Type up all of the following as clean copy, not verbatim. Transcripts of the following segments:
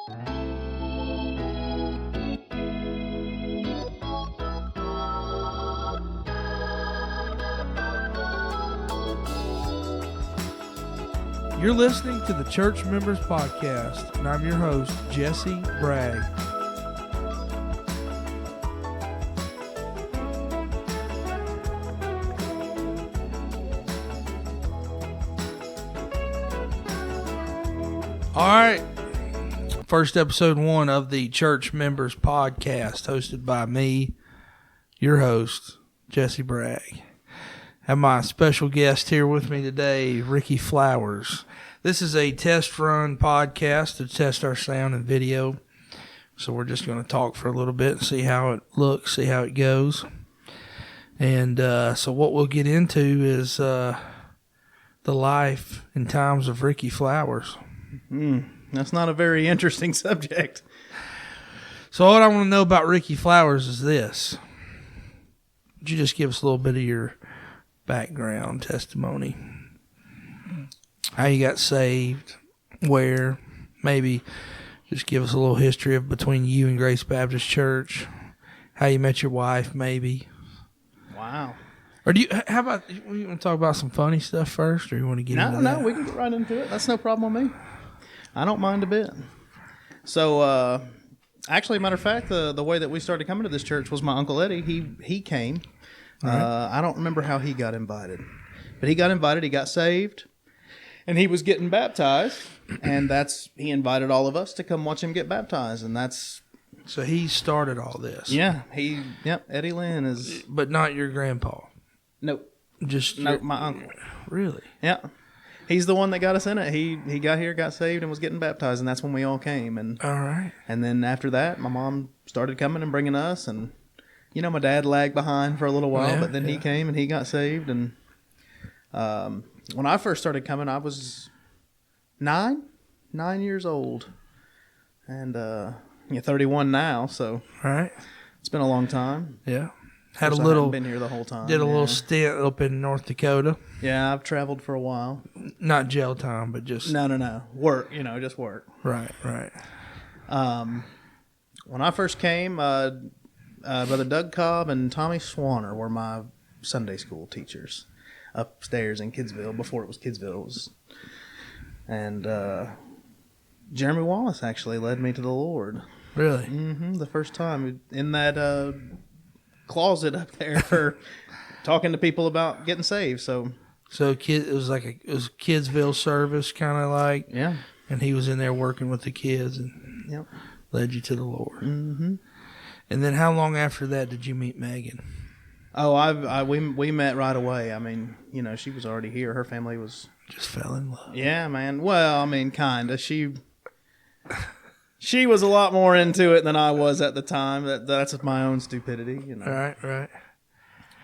You're listening to the Church Members Podcast, and I'm your host, Jesse Bragg. All right, first episode 1 of the Church Members Podcast, hosted by me, your host, Jesse Bragg. Have my special guest here with me today, Ricky Flowers. This is a test run podcast to test our sound and video. So we're just going to talk for a little bit and see how it looks, see how it goes. And so what we'll get into is the life and times of Ricky Flowers. That's not a very interesting subject. So what I want to know about Ricky Flowers is this. Would you just give us a little bit of your background testimony? How you got saved, where, maybe just give us a little history of between you and Grace Baptist Church, how you met your wife, maybe. Wow. Or do you, how about, you want to talk about some funny stuff first, or you want to get into that? No, we can get right into it. That's no problem with me. I don't mind a bit. So, actually, matter of fact, the way that we started coming to this church was my Uncle Eddie. He came. Right. I don't remember how he got invited, but he got invited. He got saved, and he was getting baptized, and he invited all of us to come watch him get baptized, and that's. So he started all this. Yeah, Eddie Lynn is. But not your grandpa. Nope. Just my uncle. Really? Yeah. He's the one that got us in it. He got here, got saved, and was getting baptized, and that's when we all came. And all right. And then after that, my mom started coming and bringing us, and my dad lagged behind for a little while, but then he came and he got saved. And when I first started coming, I was 9 years old, and 31 now. So all right, it's been a long time. Yeah. I haven't been here the whole time. Did a little stint up in North Dakota. Yeah, I've traveled for a while. Not jail time, but just... No. Work, just work. Right. When I first came, Brother Doug Cobb and Tommy Swanner were my Sunday school teachers upstairs in Kidsville, before it was Kidsville. And Jeremy Wallace actually led me to the Lord. Really? Mm-hmm. The first time in that closet up there for talking to people about getting saved. So it was Kidsville service, kind of like. Yeah. And he was in there working with the kids and led you to the Lord. Mm-hmm. And then how long after that did you meet Megan? Oh, we met right away. I mean, she was already here. Her family was just fell in love. Yeah, man. Well, I mean, kinda. She was a lot more into it than I was at the time. That's my own stupidity, Right.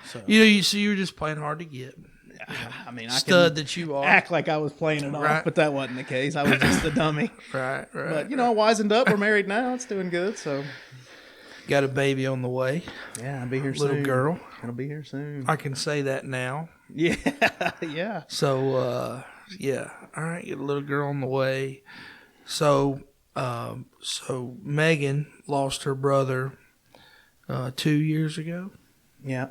So you were just playing hard to get. I mean, stud that you are. Act like I was playing it off, but that wasn't the case. I was just a dummy. Right. But I wisened up. We're married now. It's doing good. So. Got a baby on the way. Yeah, I'll be here soon. Little girl. Gonna be here soon. I can say that now. Yeah, yeah. So, all right, get a little girl on the way. So Megan lost her brother 2 years ago. Yeah.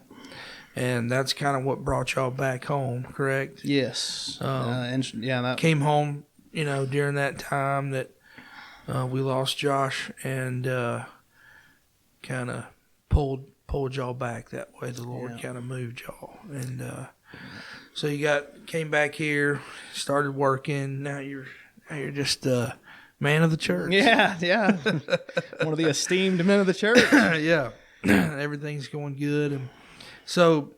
And that's kind of what brought y'all back home, correct? Yes. That came home, during that time that we lost Josh, and kind of pulled y'all back that way. The Lord kind of moved y'all, and so you came back here, started working. Now you're just man of the church. Yeah. One of the esteemed men of the church. Yeah. Everything's going good. And so,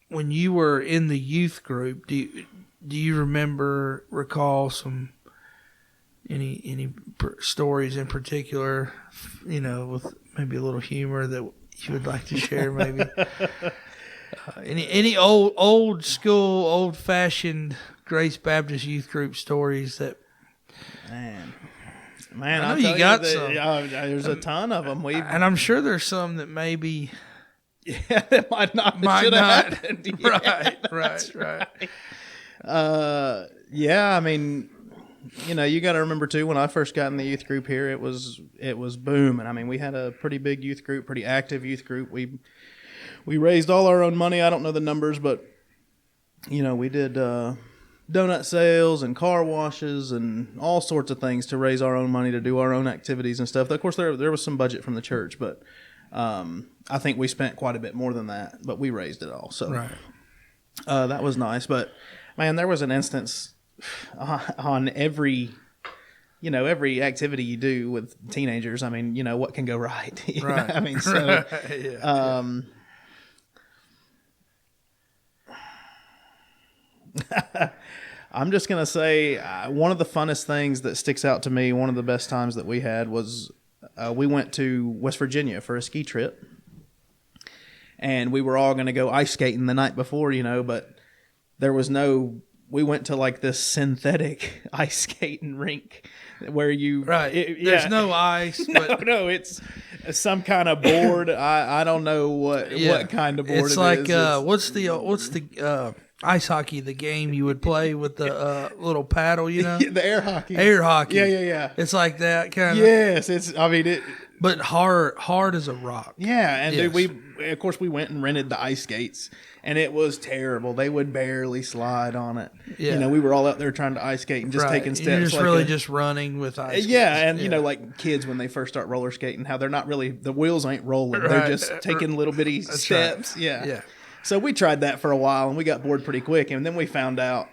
when you were in the youth group, do you recall any stories in particular, with maybe a little humor that you would like to share, maybe? Any old school, old fashioned Grace Baptist youth group stories that... Man, I know you got some. There's a ton of them. And I'm sure there's some that maybe that might not have happened. Right. Yeah, I mean, you got to remember too, when I first got in the youth group here, it was booming. I mean, we had a pretty big youth group, pretty active youth group. We raised all our own money. I don't know the numbers, but we did donut sales and car washes and all sorts of things to raise our own money to do our own activities and stuff. Of course, there was some budget from the church, but I think we spent quite a bit more than that, but we raised it all. So Right. That was nice. But man, there was an instance on every activity you do with teenagers. I mean, what can go right? Right. I mean, so I'm just going to say one of the funnest things that sticks out to me, one of the best times that we had was we went to West Virginia for a ski trip. And we were all going to go ice skating the night before, but there was we went to like this synthetic ice skating rink where There's no ice. But no, it's some kind of board. I don't know what kind of board it's it like, is. what's the ice hockey, the game you would play with the little paddle, The air hockey. Air hockey. Yeah. It's like that kind of. Yes, But hard as a rock. Yeah, and Yes. dude, we went and rented the ice skates, and it was terrible. They would barely slide on it. Yeah. We were all out there trying to ice skate and just taking steps. You're just like really just running with ice. yeah, skates. and like kids when they first start roller skating, how they're not really, the wheels ain't rolling. They're Right. just taking little bitty steps. Right. Yeah. Yeah. So we tried that for a while, and we got bored pretty quick, and then we found out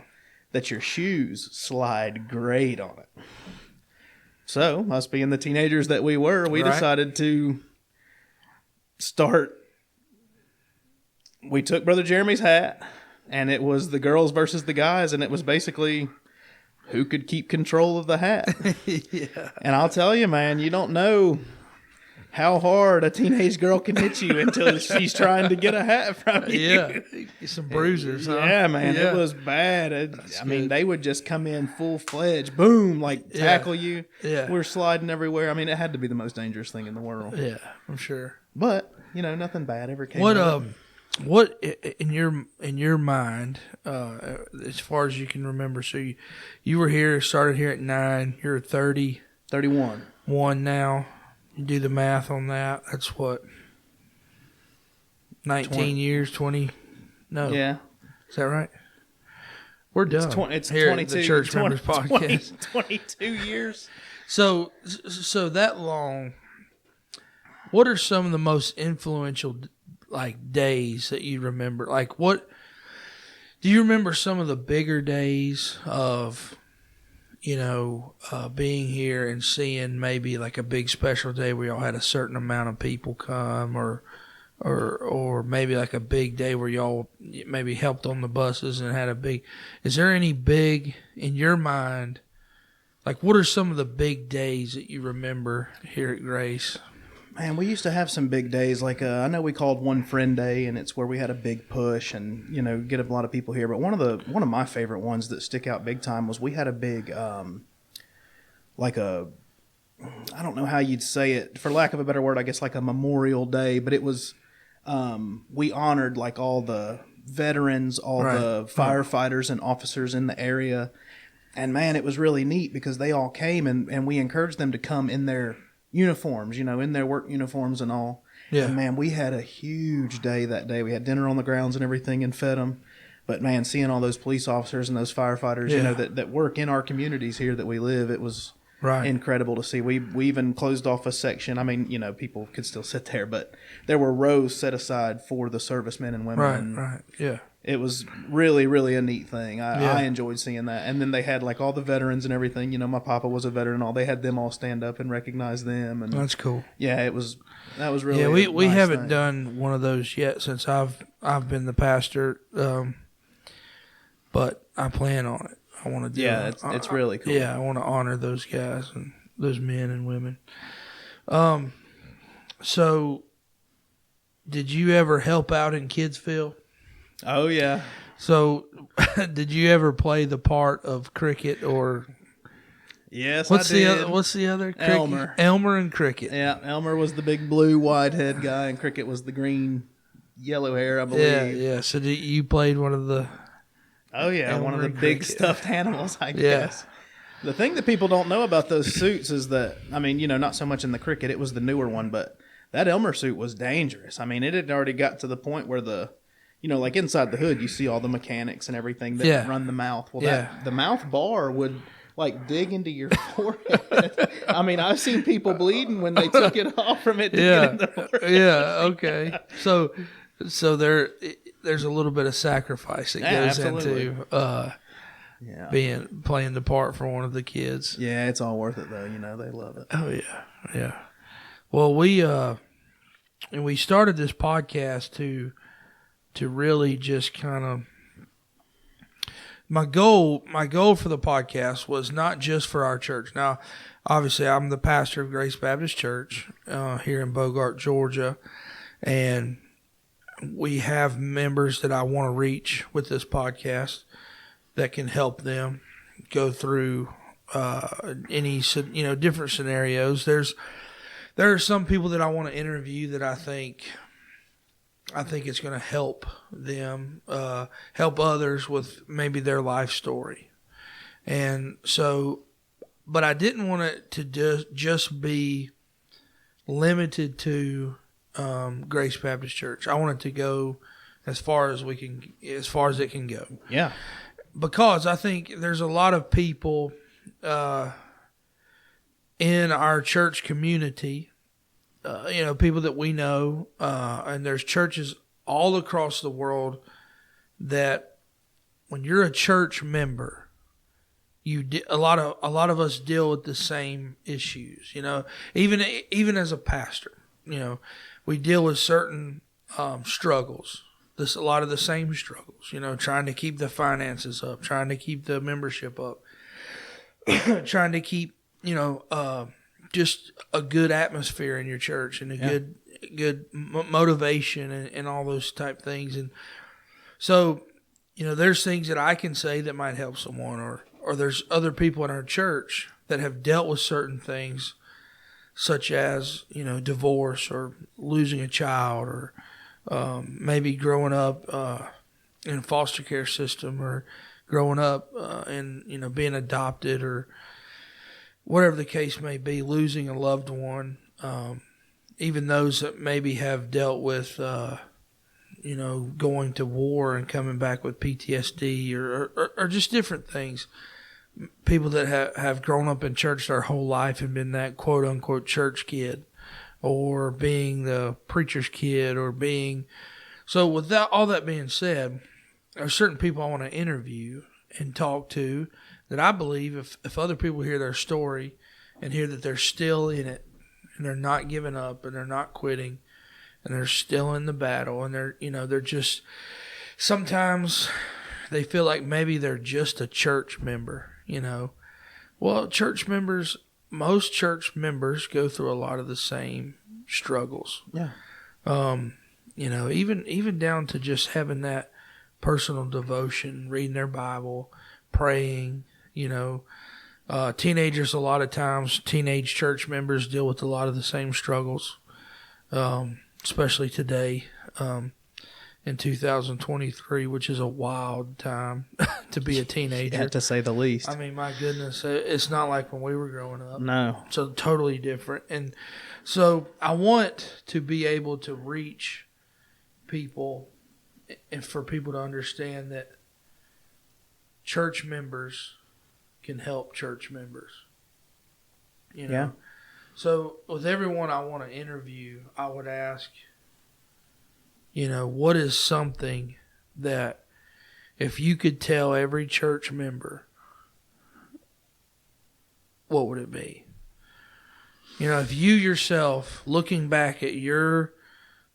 that your shoes slide great on it. So, us being the teenagers that we were, we Right. decided to start. We took Brother Jeremy's hat, and it was the girls versus the guys, and it was basically who could keep control of the hat. Yeah. And I'll tell you, man, you don't know how hard a teenage girl can hit you until she's trying to get a hat from you. Yeah. Some bruisers, huh? Yeah, man, Yeah. it was bad. I mean, they would just come in full-fledged, boom, like tackle you. Yeah. We're sliding everywhere. I mean, it had to be the most dangerous thing in the world. Yeah, I'm sure. But, nothing bad ever came of it. What in your mind, as far as you can remember? So you were here, started here at 9. You're 31 now. You do the math on that. That's what, 19 years, 20? No, Yeah. is that right? We're done. It's here 22. at the Church Members Podcast. 22 years. So that long. What are some of the most influential days that you remember? Like, what do you remember? Some of the bigger days of being here and seeing maybe like a big special day where y'all had a certain amount of people come, or maybe like a big day where y'all maybe helped on the buses and had a big. Is there any big in your mind? Like, what are some of the big days that you remember here at Grace? Man, we used to have some big days. Like I know we called One Friend Day, and it's where we had a big push and get a lot of people here. But one of my favorite ones that stick out big time was we had a big I don't know how you'd say it, for lack of a better word, I guess like a Memorial Day. But it was we honored like all the veterans, all the firefighters and officers in the area. And man, it was really neat because they all came and we encouraged them to come in their uniforms, in their work uniforms and all. Yeah. And man, we had a huge day that day. We had dinner on the grounds and everything and fed them. But man, seeing all those police officers and those firefighters, that work in our communities here that we live, it was incredible to see. We even closed off a section. I mean, people could still sit there, but there were rows set aside for the servicemen and women. Right. Yeah. It was really, really a neat thing. I enjoyed seeing that. And then they had like all the veterans and everything. My papa was a veteran and all. They had them all stand up and recognize them. And That's cool. yeah, that was really we nice haven't thing. done one of those yet since I've been the pastor, but I plan on it. I want to do it. It's really cool. Yeah, I want to honor those guys and those men and women. So did you ever help out in Kidsville? Oh, yeah. So did you ever play the part of Cricket or Yes, what's I did. the other Cricket? Elmer. Elmer and Cricket. Yeah, Elmer was the big blue wide head guy, and Cricket was the green, yellow hair, I believe. Yeah. So you played one of the Oh, yeah, Elmer one of the and big Cricket. stuffed animals, I guess. The thing that people don't know about those suits is that, I mean, not so much in the cricket, it was the newer one, but that Elmer suit was dangerous. I mean, it had already got to the point where like inside the hood, you see all the mechanics and everything that run the mouth. Well, the mouth bar would like dig into your forehead. I mean, I've seen people bleeding when they took it off from it to get in their forehead. Yeah, okay. So there's a little bit of sacrifice that goes into playing the part for one of the kids. Yeah, it's all worth it though. They love it. Oh yeah. Well, we started this podcast to really just kind of my goal for the podcast was not just for our church. Now, obviously, I'm the pastor of Grace Baptist Church here in Bogart, Georgia, and we have members that I want to reach with this podcast that can help them go through any different scenarios. There are some people that I want to interview that I think it's going to help them, help others with maybe their life story. And so, but I didn't want it to just be limited to Grace Baptist Church. I want it to go as far as it can go. Yeah. Because I think there's a lot of people in our church community, people that we know, and there's churches all across the world that when you're a church member, a lot of us deal with the same issues. Even as a pastor, we deal with certain struggles. A lot of the same struggles. Trying to keep the finances up, trying to keep the membership up, trying to keep just a good atmosphere in your church and a good motivation and all those type things. And so, there's things that I can say that might help someone, or there's other people in our church that have dealt with certain things, such as, divorce or losing a child, or maybe growing up in a foster care system, or growing up and being adopted, or whatever the case may be, losing a loved one, even those that maybe have dealt with, going to war and coming back with PTSD, or just different things. People that have grown up in church their whole life and been that quote-unquote church kid, or being the preacher's kid, or being... So with all that being said, there are certain people I want to interview and talk to that I believe if other people hear their story and hear that they're still in it and they're not giving up and they're not quitting and they're still in the battle and they're just, sometimes they feel like maybe they're just a church member, Well, most church members go through a lot of the same struggles. Yeah. Even down to just having that personal devotion, reading their Bible, praying. Teenagers, a lot of times, teenage church members deal with a lot of the same struggles, especially today, in 2023, which is a wild time to be a teenager. Yeah, to say the least. I mean, my goodness, it's not like when we were growing up. No. So totally different. And so I want to be able to reach people and for people to understand that church members can help church members. Yeah. So with everyone I want to interview, I would ask, what is something that if you could tell every church member, what would it be? If you yourself, looking back at your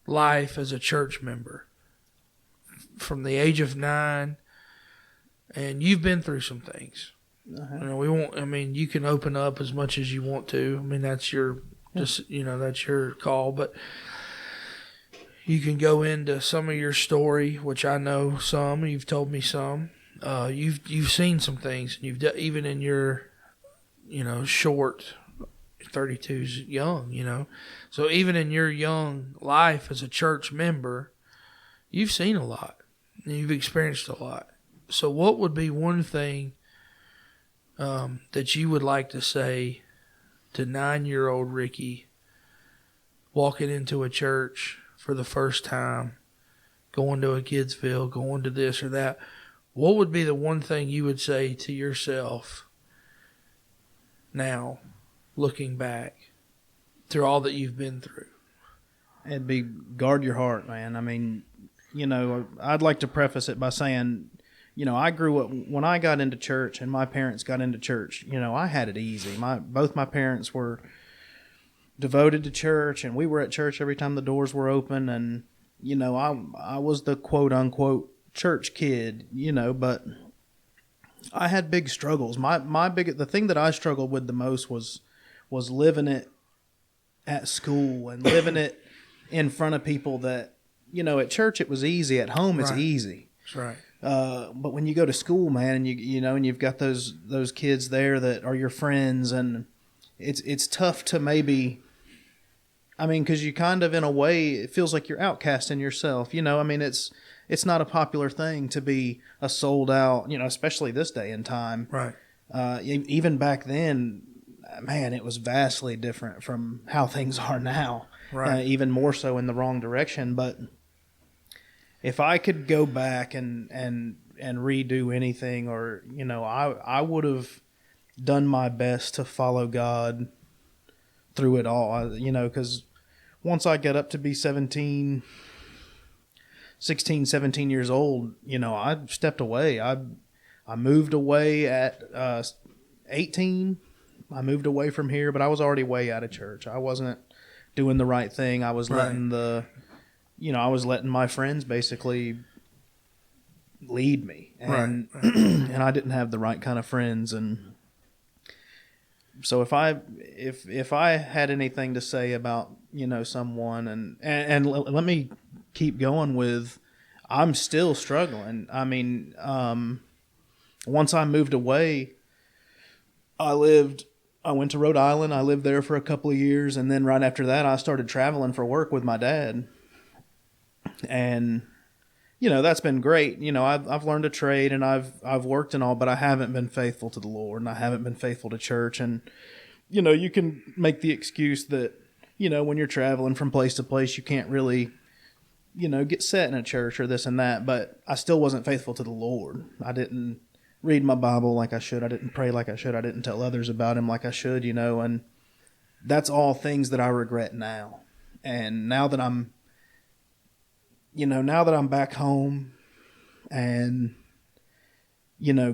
life as a church member from the age of 9, and you've been through some things. Uh-huh. You can open up as much as you want to. That's your, that's your call. But you can go into some of your story, which I know some. You've told me some. You've seen some things. You've even in your, short, 32's young. So even in your young life as a church member, you've seen a lot. You've experienced a lot. So what would be one thing that you would like to say to 9-year-old Ricky walking into a church for the first time, going to a Kidsville, going to this or that? What would be the one thing you would say to yourself now, looking back through all that you've been through? It'd be guard your heart, man. I mean, I'd like to preface it by saying, I grew up, when I got into church and my parents got into church, I had it easy. Both my parents were devoted to church, and we were at church every time the doors were open, and, I was the quote-unquote church kid, but I had big struggles. The thing that I struggled with the most was living it at school and living it in front of people that, at church it was easy, at home it's easy. That's right. But when you go to school, man, and and you've got those kids there that are your friends, and it's tough to maybe, because you kind of, in a way, it feels like you're outcasting yourself. It's not a popular thing to be a sold out, especially this day and time. Right. Even back then, man, it was vastly different from how things are now. Right. Even more so in the wrong direction. But if I could go back and redo anything, or, I would have done my best to follow God through it all, because once I got up to be 16, 17 years old, I stepped away. I moved away at 18. I moved away from here, but I was already way out of church. I wasn't doing the right thing. I was letting I was letting my friends basically lead me, and and I didn't have the right kind of friends. And so if I had anything to say about someone, and let me keep going with, I'm still struggling. Once I moved away, I went to Rhode Island. I lived there for a couple of years, and then right after that, I started traveling for work with my dad. And that's been great. I've learned a trade, and I've worked and all, but I haven't been faithful to the Lord, and I haven't been faithful to church. And you can make the excuse that when you're traveling from place to place, you can't really get set in a church or this and that. But I still wasn't faithful to the Lord. I didn't read my Bible like I should. I didn't pray like I should. I didn't tell others about Him like I should. And that's all things that I regret now. And now that I'm back home, and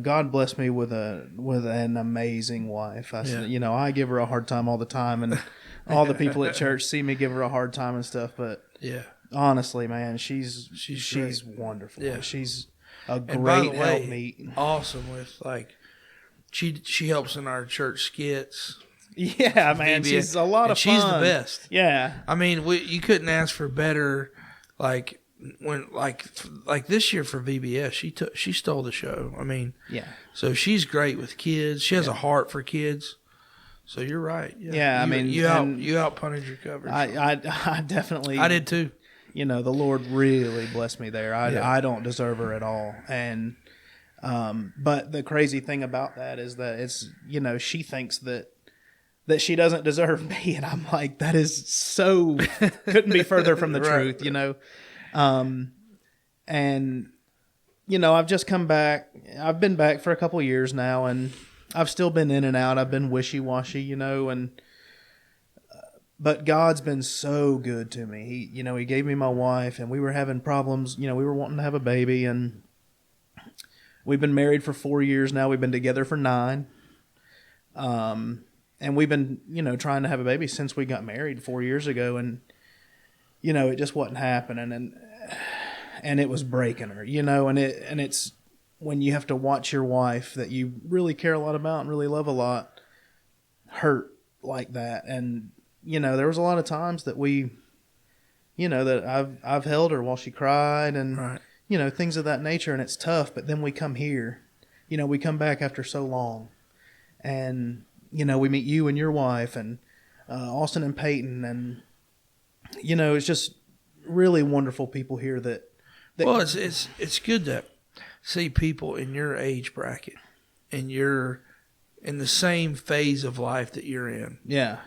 God bless me with an amazing wife. I give her a hard time all the time, and all the people at church see me give her a hard time and stuff. But honestly, man, she's wonderful. Yeah. She's a great helpmeet. Awesome with she helps in our church skits. Yeah, man, she's a lot of fun. She's the best. Yeah, you couldn't ask for better. When this year for VBS, she stole the show. yeah. So she's great with kids. She has a heart for kids. So you're right. Yeah, you outpunted your coverage. I definitely. I did too. The Lord really blessed me there. I don't deserve her at all, and but the crazy thing about that is that it's she thinks that she doesn't deserve me, and I'm like, that is so couldn't be further from the truth, and I've just come back. I've been back for a couple of years now, and I've still been in and out. I've been wishy-washy, but God's been so good to me. He gave me my wife, and we were having problems. We were wanting to have a baby, and we've been married for 4 years now. We've been together for 9. And we've been, trying to have a baby since we got married 4 years ago, and it just wasn't happening, and it was breaking her, and it's when you have to watch your wife that you really care a lot about and really love a lot hurt like that. And there was a lot of times that that I've held her while she cried, and things of that nature, and it's tough. But then we come here, we come back after so long, and we meet you and your wife, and Austin and Peyton, and it's just really wonderful people here that well, it's good to see people in your age bracket, in your in the same phase of life that you're in. Yeah.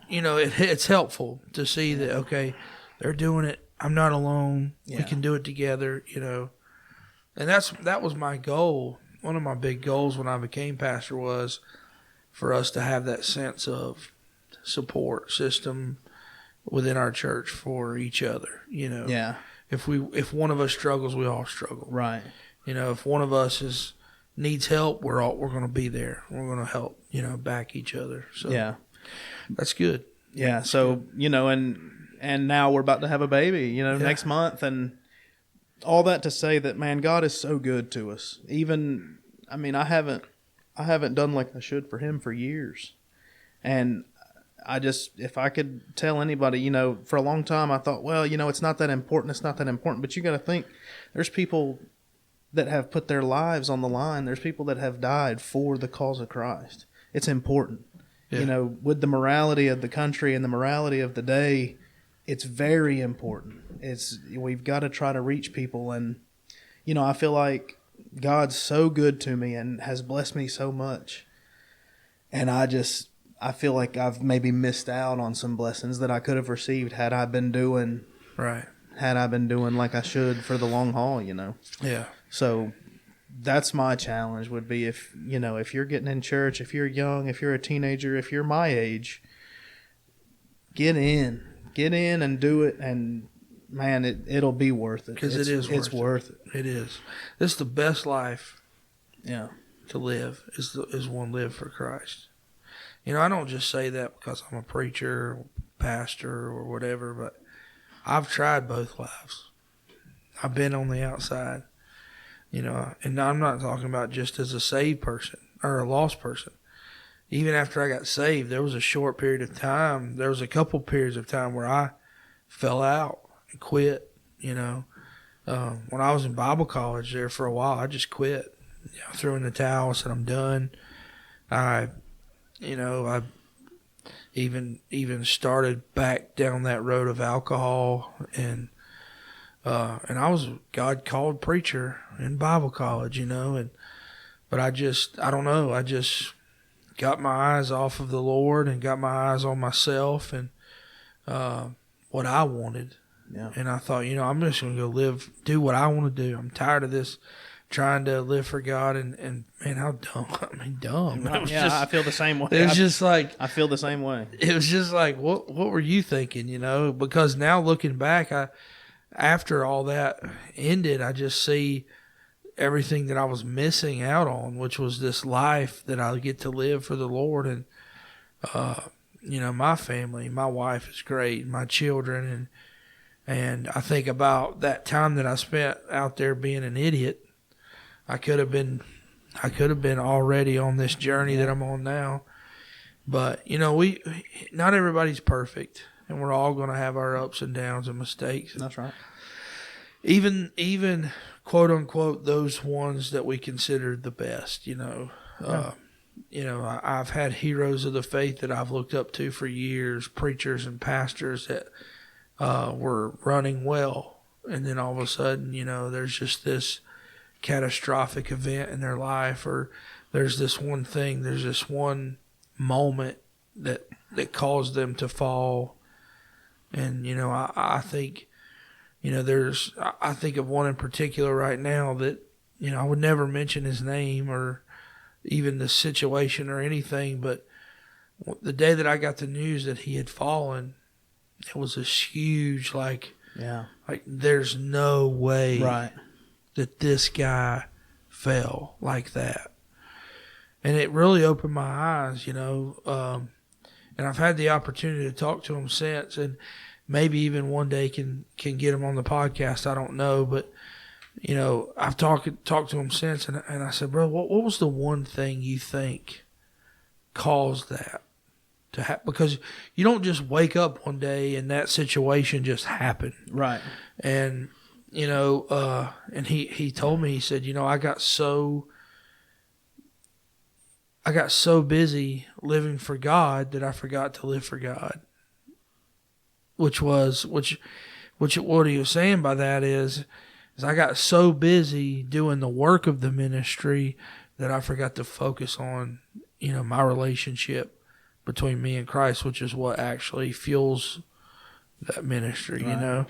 You know, it's helpful to see that, okay, they're doing it. I'm not alone. Yeah. We can do it together, you know. And that was my goal. One of my big goals when I became pastor was for us to have that sense of support system within our church for each other, you know. Yeah. If one of us struggles, we all struggle. Right. You know, if one of us needs help, we're going to be there. We're going to help, you know, back each other. So Yeah. that's good. Yeah. So, you know, and now we're about to have a baby, you know, Yeah. next month, and all that to say that, man, God is so good to us. Even, I mean, I haven't done like I should for him for years. And I just, if I could tell anybody, you know, for a long time I thought, well, you know, it's not that important. But you got to think, there's people that have put their lives on the line. There's people that have died for the cause of Christ. It's important. Yeah. You know, with the morality of the country and the morality of the day, it's very important. We've got to try to reach people. And, you know, I feel like God's so good to me and has blessed me so much. And I feel like I've maybe missed out on some blessings that I could have received had I been doing like I should for the long haul, you know. Yeah. So that's my challenge would be, if you're getting in church, if you're young, if you're a teenager, if you're my age, get in and do it. And man, it'll be worth it. Because it's worth it. It is. This is the best life Yeah. to live is one live for Christ. You know, I don't just say that because I'm a preacher, or pastor, or whatever, but I've tried both lives. I've been on the outside, you know, and I'm not talking about just as a saved person or a lost person. Even after I got saved, there was a short period of time, there was a couple periods of time where I fell out and quit, you know. When I was in Bible college there for a while, I just quit. You know, threw in the towel, said I'm done. I even started back down that road of alcohol, and I was a God-called preacher in Bible college, you know, but I don't know, I just got my eyes off of the Lord and got my eyes on myself and what I wanted. Yeah. And I thought, you know, I'm just going to go do what I want to do. I'm tired of this trying to live for God, and man, how dumb. I mean, dumb. I feel the same way. It was just like, I feel the same way. It was just like, what were you thinking, you know? Because now looking back, after all that ended, I just see everything that I was missing out on, which was this life that I get to live for the Lord. And, you know, my family, my wife is great, my children, and I think about that time that I spent out there being an idiot. I could have been already on this journey that I'm on now. But, you know, not everybody's perfect, and we're all going to have our ups and downs and mistakes. That's right. Even quote unquote those ones that we consider the best, you know. Yeah. You know, I've had heroes of the faith that I've looked up to for years, preachers and pastors that were running well, and then all of a sudden, you know, there's just this catastrophic event in their life, or there's this one moment that caused them to fall. And, you know, I think, you know, I think of one in particular right now that, you know, I would never mention his name or even the situation or anything, but the day that I got the news that he had fallen, it was this huge, like there's no way that this guy fell like that. And it really opened my eyes, you know, and I've had the opportunity to talk to him since, and maybe even one day can get him on the podcast. I don't know, but, you know, I've talked to him since, and I said, bro, what was the one thing you think caused that to happen? Because you don't just wake up one day and that situation just happened. Right. And, you know, and he told me, he said, you know, I got so busy living for God that I forgot to live for God. Which what he was saying by that is I got so busy doing the work of the ministry, that I forgot to focus on, my relationship between me and Christ, which is what actually fuels that ministry, Right.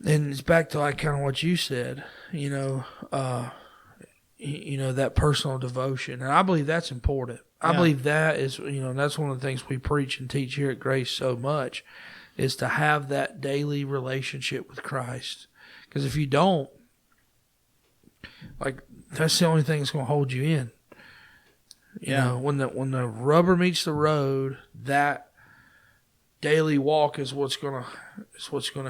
And it's back to like kind of what you said, that personal devotion. And I believe that's important. I Yeah. believe that is, that's one of the things we preach and teach here at Grace so much, is to have that daily relationship with Christ. Because if you don't, like, that's the only thing that's going to hold you in. When the rubber meets the road, that daily walk is what's gonna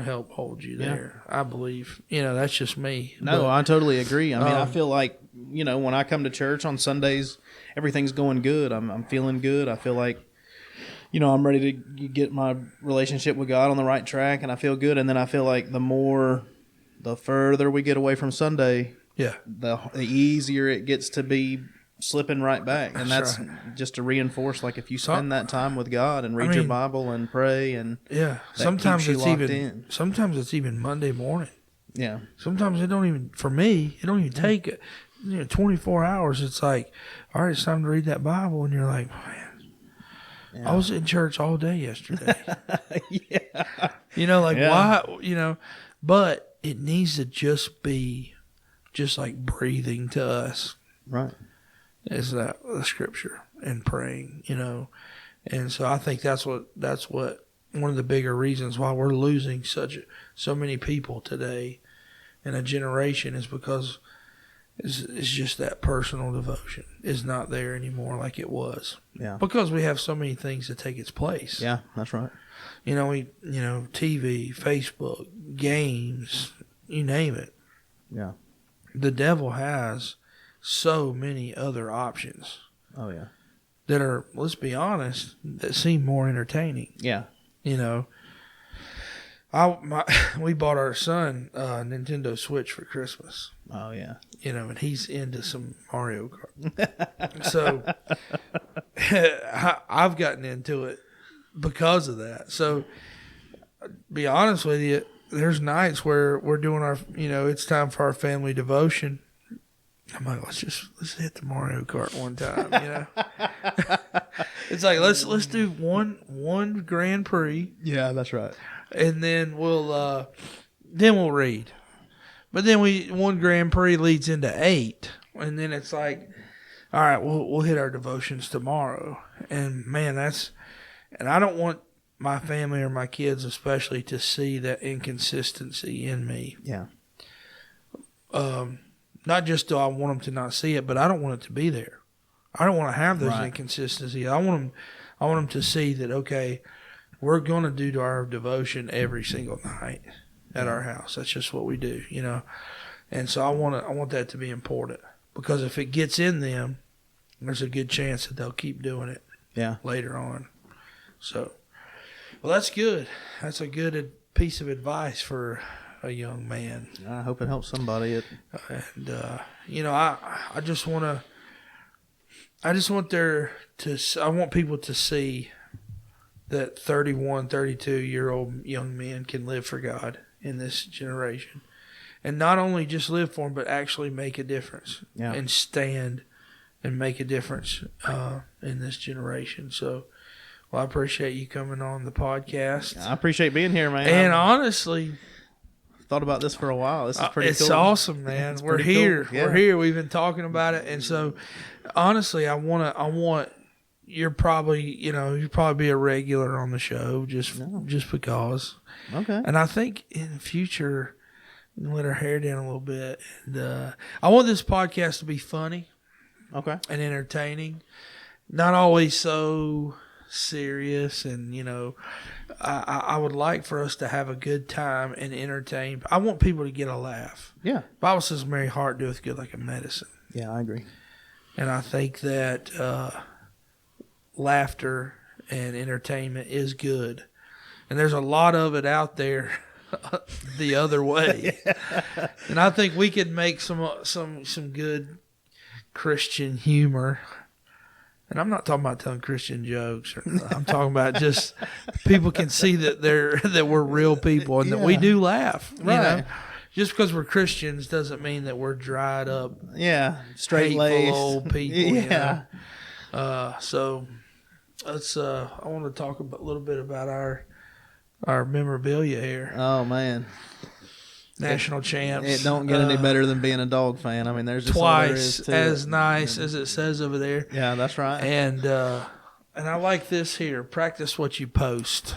help hold you there. I believe. That's just me. No, But, I totally agree. I mean, I feel like, when I come to church on Sundays, everything's going good. I'm feeling good. I feel like, I'm ready to get my relationship with God on the right track, and I feel good. And then I feel like the further we get away from Sunday, yeah, the easier it gets to be slipping right back. And that's right. just to reinforce, like, if you spend that time with God and read your Bible and pray, and yeah. that Sometimes keeps it's you locked even in. sometimes it's even Monday morning. Yeah. Sometimes it don't even, for me, it don't even take 24 hours. It's like, all right, it's time to read that Bible, and you're like, man, Yeah. I was in church all day yesterday. Yeah. Why, but it needs to just be just like breathing to us. Right. Is that the scripture and praying, and so I think that's what one of the bigger reasons why we're losing so many people today in a generation is because it's just that personal devotion is not there anymore like it was. Yeah. Because we have so many things to take its place. Yeah, that's right. TV, Facebook, games, you name it. Yeah. The devil has so many other options Oh, yeah. that are, let's be honest, that seem more entertaining. Yeah. We bought our son a Nintendo Switch for Christmas. Oh, yeah. And he's into some Mario Kart. So I've gotten into it because of that. So, be honest with you, there's nights where we're doing our, it's time for our family devotion. I'm like, let's hit the Mario Kart one time, It's like let's do one Grand Prix, Yeah, that's right. and then we'll read. But then one Grand Prix leads into 8, and then it's like, all right, we'll hit our devotions tomorrow. And man, and I don't want my family or my kids especially to see that inconsistency in me. Yeah. Not just do I want them to not see it, but I don't want it to be there. I don't want to have those Right. inconsistencies. I want them to see that, okay, we're going to do our devotion every single night at our house. That's just what we do, And so I want that to be important, because if it gets in them, there's a good chance that they'll keep doing it. Yeah. Later on. So, well, that's good. That's a good piece of advice for a young man. I hope it helps somebody. And I just want I want people to see that 31, 32-year-old young men can live for God in this generation, and not only just live for Him, but actually make a difference. Yeah. And stand and make a difference in this generation. So, well, I appreciate you coming on the podcast. I appreciate being here, man. And honestly, thought about this for a while. This is pretty it's cool. awesome, man. It's We're pretty here. cool. Yeah. We're here. We've been talking about it, and so honestly, I want you're probably be a regular on the show just because. Okay. And I think in the future, we can let our hair down a little bit. And I want this podcast to be funny. Okay. And entertaining, not always so serious. And I would like for us to have a good time and entertain. I want people to get a laugh. Yeah. Bible says, "Merry heart doeth good like a medicine." Yeah, I agree. And I think that laughter and entertainment is good, and there's a lot of it out there the other way. And I think we could make some good Christian humor. And I'm not talking about telling Christian jokes. I'm talking about just people can see that we're real people and that we do laugh. Right. just because we're Christians doesn't mean that we're dried up, straight hateful laced old people. Yeah. You know? So let's. I want to talk a little bit about our memorabilia here. Oh man, National champs. It don't get any better than being a dog fan. I mean, there's just twice all there is to as it. nice as it says over there. Yeah, that's right. And I like this here. Practice what you post.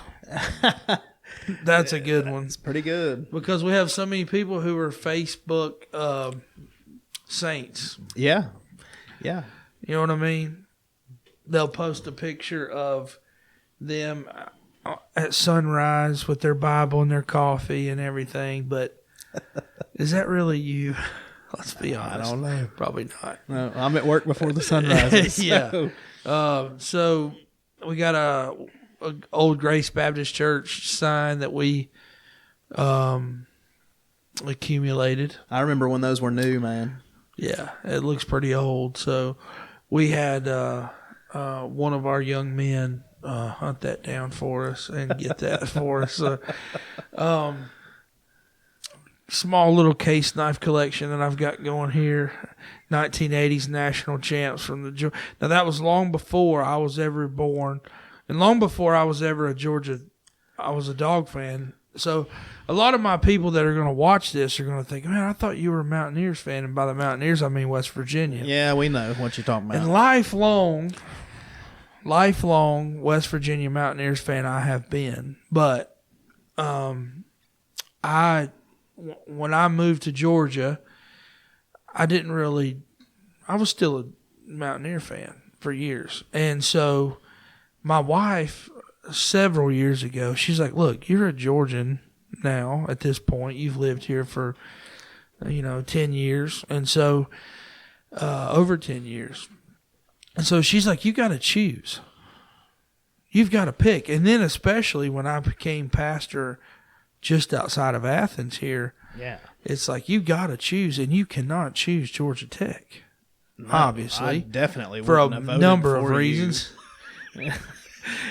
That's a good one. It's pretty good. Because we have so many people who are Facebook saints. Yeah. You know what I mean? They'll post a picture of them at sunrise with their Bible and their coffee and everything, but is that really you? Let's be honest. I don't know. Probably not. No, I'm at work before the sun rises. Yeah. So we got a old Grace Baptist Church sign that we accumulated. I remember when those were new, man. Yeah, it looks pretty old. So we had one of our young men hunt that down for us and get that for us. Small little case knife collection that I've got going here. 1980s national champs from the. Now that was long before I was ever born, and long before I was ever a Georgia. I was a dog fan. So a lot of my people that are going to watch this are going to think, man, I thought you were a Mountaineers fan, and by the Mountaineers I mean West Virginia. Yeah, we know what you're talking about. And lifelong West Virginia Mountaineers fan I have been, but when I moved to Georgia, I was still a Mountaineer fan for years. And so my wife, several years ago, she's like, look, you're a Georgian now at this point. You've lived here for, 10 years. And so, over 10 years. And so she's like, you got to choose. You've got to pick. And then especially when I became pastor just outside of Athens here, it's like you got to choose, and you cannot choose Georgia Tech. No, obviously, I definitely for a wouldn't have voted number of for reasons.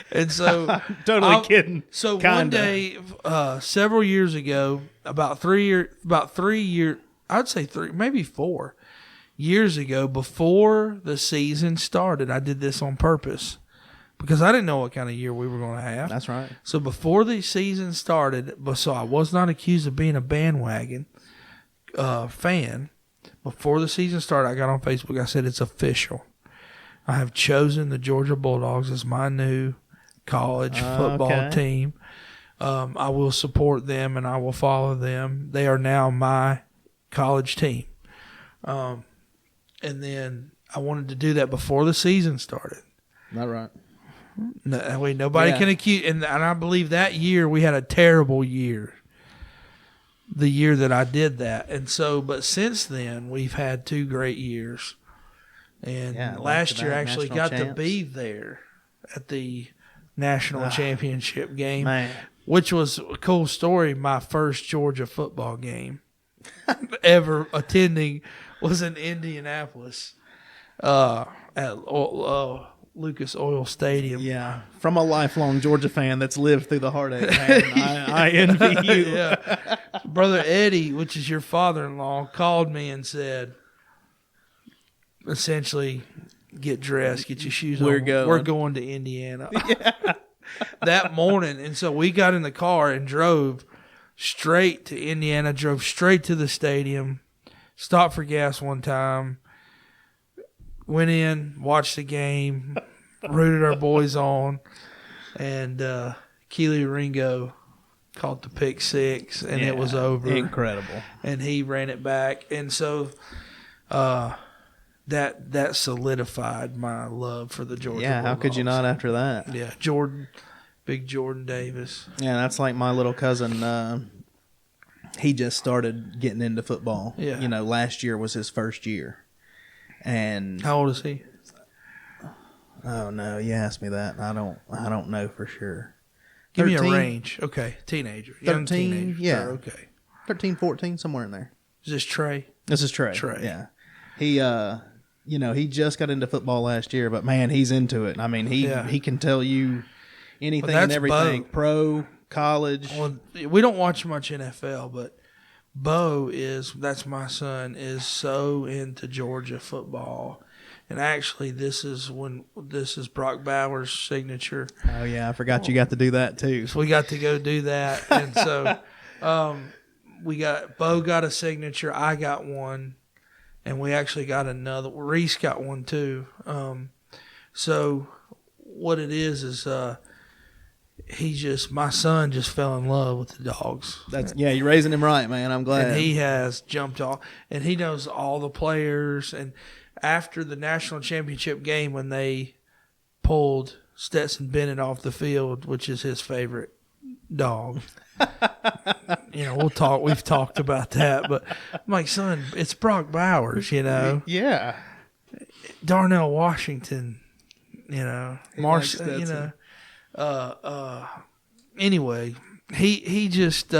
And so, I'm totally kidding. So Kinda. one day, several years ago, about 3 years, I'd say 3, maybe 4 years ago, before the season started, I did this on purpose. Because I didn't know what kind of year we were going to have. That's right. So before the season started, so I was not accused of being a bandwagon fan. Before the season started, I got on Facebook. I said, it's official. I have chosen the Georgia Bulldogs as my new college football team. I will support them and I will follow them. They are now my college team. And then I wanted to do that before the season started. Not right. No, that way nobody can accuse. And I believe that year we had a terrible year. The year that I did that. And so, but since then, we've had 2 great years. And last year I actually got to be there at the national championship game, Man. which was a cool story. My first Georgia football game ever attending was in Indianapolis at Lucas Oil Stadium. Yeah, from a lifelong Georgia fan that's lived through the heartache, man, I envy you. Yeah. Brother Eddie, which is your father-in-law, called me and said, essentially, get dressed, get your shoes on. We're going to Indiana. That morning. And so we got in the car and drove straight to Indiana, drove straight to the stadium, stopped for gas one time, went in, watched the game, rooted our boys on, and Keely Ringo caught the pick 6, and it was over. Incredible. And he ran it back. And so that solidified my love for the Georgia Bulldogs. How could you not after that? Yeah, big Jordan Davis. Yeah, that's like my little cousin. He just started getting into football. Yeah. Last year was his first year. And how old is he? Oh no, you asked me that. I don't know for sure. Give 13? me a range. Okay, teenager. 13, teenager. yeah. Oh, okay. 13, 14, somewhere in there. Is this Trey? This is Trey. Yeah. He he just got into football last year, but man, he's into it. I mean, he can tell you anything and everything. Bo. Pro, college. Well, we don't watch much NFL, but that's my son, is so into Georgia football. And actually, this is Brock Bowers' signature. Oh yeah, I forgot you got to do that too. So we got to go do that, and so Bo got a signature, I got one, and we actually got another. Reese got one too. So what it is my son just fell in love with the dogs. You're raising him right, man. I'm glad. And he has jumped off, and he knows all the players. And after the national championship game, when they pulled Stetson Bennett off the field, which is his favorite dog, we've talked about that. But I'm like, son, it's Brock Bowers, Yeah. Darnell Washington, Marsh, anyway, he just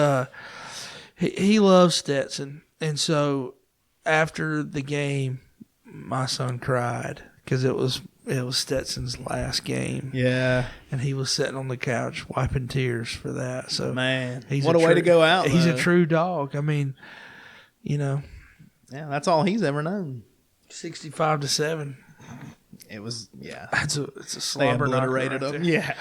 he loves Stetson, and so after the game, my son cried because it was Stetson's last game. Yeah, and he was sitting on the couch wiping tears for that. So man, what a way to go out! He's a true dog. I mean, yeah, that's all he's ever known. 65-7. It was, yeah. It's a slobber knocker right there. Yeah.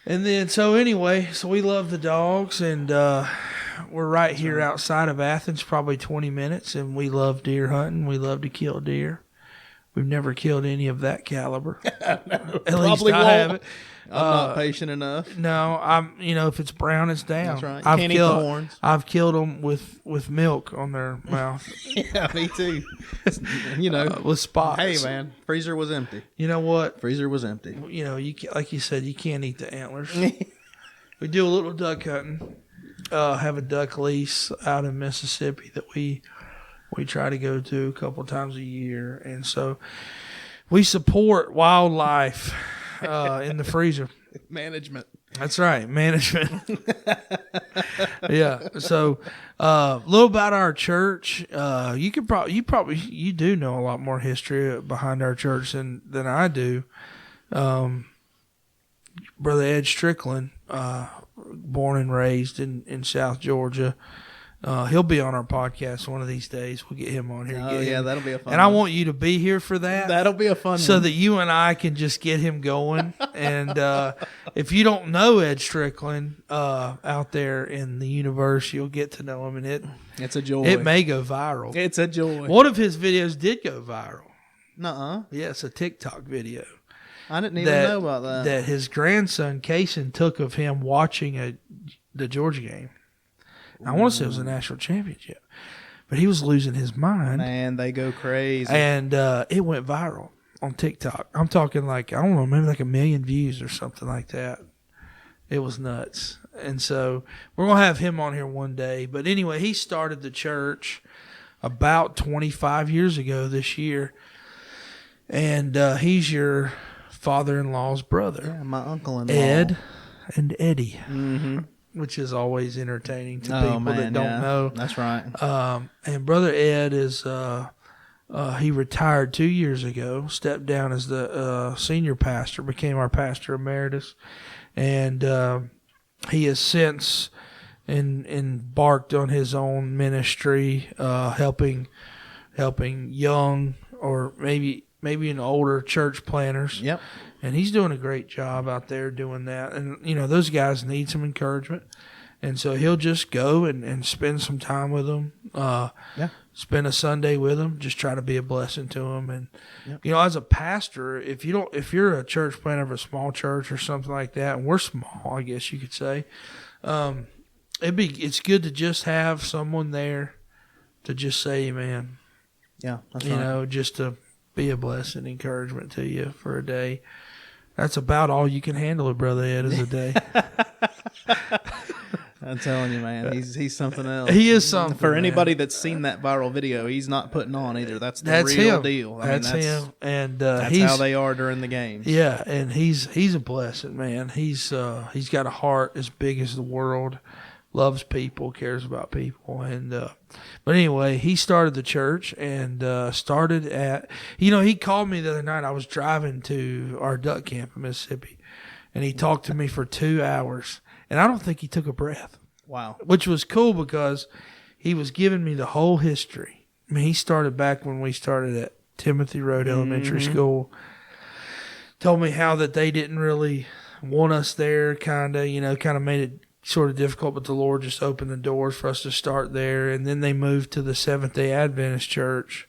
And then, so we love the dogs, and we're right here outside of Athens, probably 20 minutes, and we love deer hunting. We love to kill deer. We've never killed any of that caliber. At least I haven't. I'm not patient enough. No, if it's brown, it's down. That's right. You can't eat the horns. I've killed them with milk on their mouth. Yeah, me too. With spots. Hey, man, freezer was empty. You know what? Freezer was empty. Like you said, you can't eat the antlers. We do a little duck hunting. Have a duck lease out in Mississippi that we try to go to a couple times a year, and so we support wildlife. In the freezer. Management. That's right, management. Yeah. So, a little about our church. You do know a lot more history behind our church than I do. Brother Ed Strickland, born and raised in South Georgia. He'll be on our podcast one of these days. We'll get him on here. Oh, yeah, that'll be a fun one. And I want you to be here for that. That'll be a fun one. So that you and I can just get him going. And if you don't know Ed Strickland out there in the universe, you'll get to know him. And it's a joy. It may go viral. It's a joy. One of his videos did go viral. Nuh-uh. Yeah, it's a TikTok video. I didn't even know about that. That his grandson, Kaysen, took of him watching the Georgia game. I want to say it was a national championship, but he was losing his mind. Man, they go crazy. And it went viral on TikTok. I'm talking like, I don't know, maybe like 1 million views or something like that. It was nuts. And so we're going to have him on here one day. But anyway, he started the church about 25 years ago this year. And he's your father-in-law's brother. Yeah, my uncle-in-law. Ed and Eddie. Mm-hmm. Which is always entertaining to people that don't know. That's right. And Brother Ed is he retired 2 years ago, stepped down as the senior pastor, became our pastor emeritus, and he has since embarked on his own ministry, helping young or maybe an older church planners. Yep. And he's doing a great job out there doing that. And, those guys need some encouragement. And so he'll just go and spend some time with them. Spend a Sunday with them. Just try to be a blessing to them. And, as a pastor, if you're a church planter of a small church or something like that, and we're small, I guess you could say, it's good to just have someone there to just say, man. Yeah, that's right. Just to be a blessing, encouragement to you for a day. That's about all you can handle with Brother Ed is a day. I'm telling you, man, he's something else. He is something. For anybody that's seen that viral video, he's not putting on either. That's real him. Deal. That's him, and that's how they are during the games. Yeah, and he's a blessing, man. He's got a heart as big as the world. Loves people, cares about people, and but anyway, he started the church and started at. He called me the other night. I was driving to our duck camp in Mississippi, and he talked to me for 2 hours, and I don't think he took a breath. Wow, which was cool because he was giving me the whole history. I mean, he started back when we started at Timothy Road Elementary School. Told me how that they didn't really want us there, kind of made it sort of difficult, but the Lord just opened the doors for us to start there. And then they moved to the Seventh-day Adventist Church.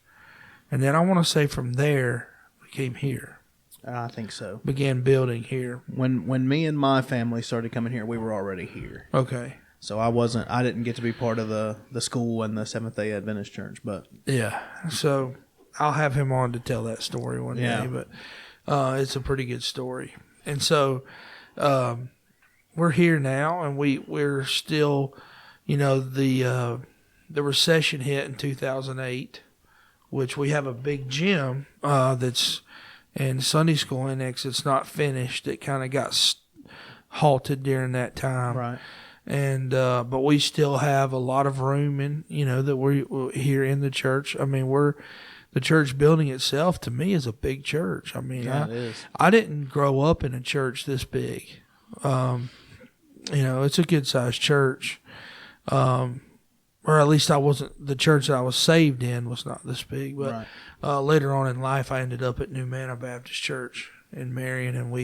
And then I want to say from there, we came here. I think so. Began building here. When me and my family started coming here, we were already here. Okay. So I didn't get to be part of the school and the Seventh-day Adventist Church, but yeah. So I'll have him on to tell that story one day, but it's a pretty good story. And so we're here now, and we're still, the recession hit in 2008, which we have a big gym that's in Sunday school annex. It's not finished. It kind of got halted during that time. Right. And but we still have a lot of room that we're here in the church. I mean, the church building itself to me is a big church. I mean, it is. I didn't grow up in a church this big. It's a good sized church. Or at least I wasn't, the church that I was saved in was not this big. But later on in life, I ended up at New Manna Baptist Church in Marion, and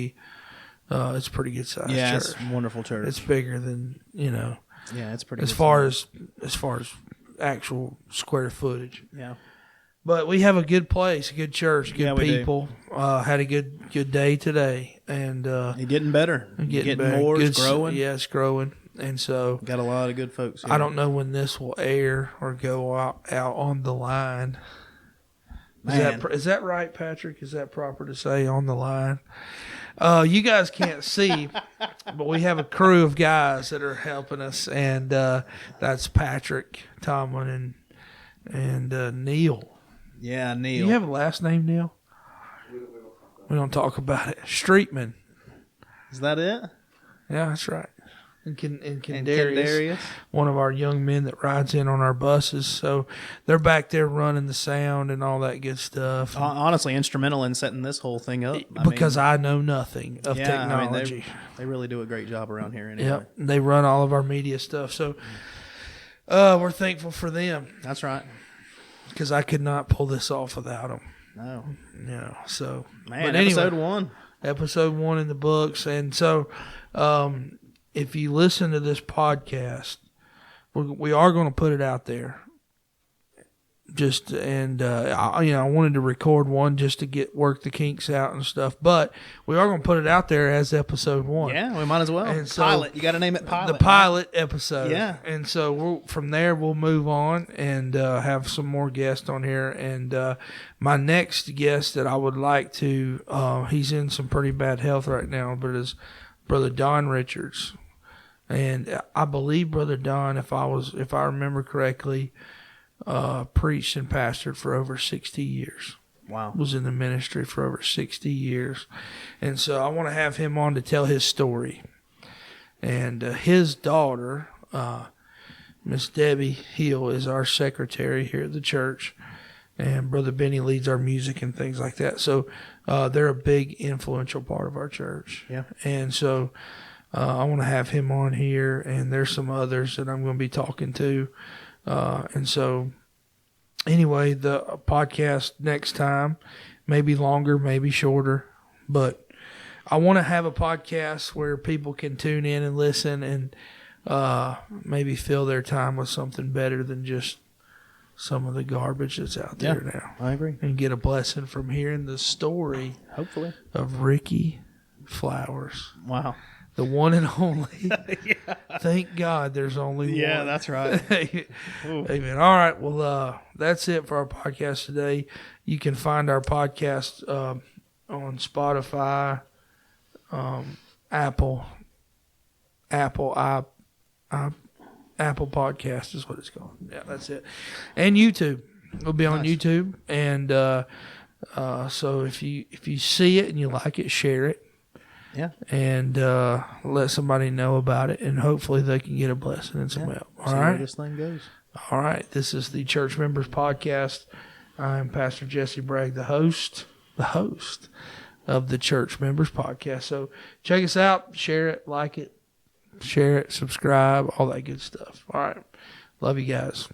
it's a pretty good sized church. Yeah, it's a wonderful church. It's bigger than, Yeah, it's pretty as good far size. as actual square footage. Yeah. But we have a good place, a good church, good we people. Had a good day today, and You're getting better. Getting better. more. Good, It's growing. Yeah, it's growing, and so Got a lot of good folks here. I don't know when this will air or go out on the line. Is that right, Patrick? Is that proper to say on the line? You guys can't see, but we have a crew of guys that are helping us, and that's Patrick, Tomlin, and Neil. Yeah, Neil. Do you have a last name, Neil? We don't talk about it. Streetman. Is that it? Yeah, that's right. And And Kendarius, one of our young men that rides in on our buses. So they're back there running the sound and all that good stuff. Honestly, instrumental in setting this whole thing up. Because I know nothing of technology. They really do a great job around here anyway. Yep, they run all of our media stuff. So we're thankful for them. That's right. Because I could not pull this off without them. No. So. Man, but anyway, episode 1. Episode 1 in the books. And so if you listen to this podcast, we are going to put it out there. I wanted to record one just to work the kinks out and stuff, but we are going to put it out there as episode 1. Yeah, we might as well. And so pilot, you got to name it pilot. The pilot episode. Yeah. And so from there we'll move on and have some more guests on here. And my next guest that I would like to, he's in some pretty bad health right now, but is Brother Don Richards. And I believe Brother Don, if I remember correctly, preached and pastored for over 60 years. Wow. Was in the ministry for over 60 years. And so I want to have him on to tell his story. And his daughter, Miss Debbie Hill, is our secretary here at the church. And Brother Benny leads our music and things like that. So they're a big, influential part of our church. Yeah. And so I want to have him on here. And there's some others that I'm going to be talking to. And so, anyway, the podcast next time may be longer, maybe shorter, but I want to have a podcast where people can tune in and listen and maybe fill their time with something better than just some of the garbage that's out there now. I agree. And get a blessing from hearing the story Hopefully. of Ricky Flowers. Wow. The one and only. Thank God there's only one. Yeah, that's right. Amen. All right. Well, that's it for our podcast today. You can find our podcast on Spotify, Apple Podcast is what it's called. Yeah, that's it. And YouTube. We'll be on YouTube. And so if you see it and you like it, share it. Yeah. And let somebody know about it, and hopefully they can get a blessing and some help. All See right. where this thing goes. All right. This is the Church Members Podcast. I'm Pastor Jesse Bragg, the host of the Church Members Podcast. So check us out, share it, like it, share it, subscribe, all that good stuff. All right. Love you guys.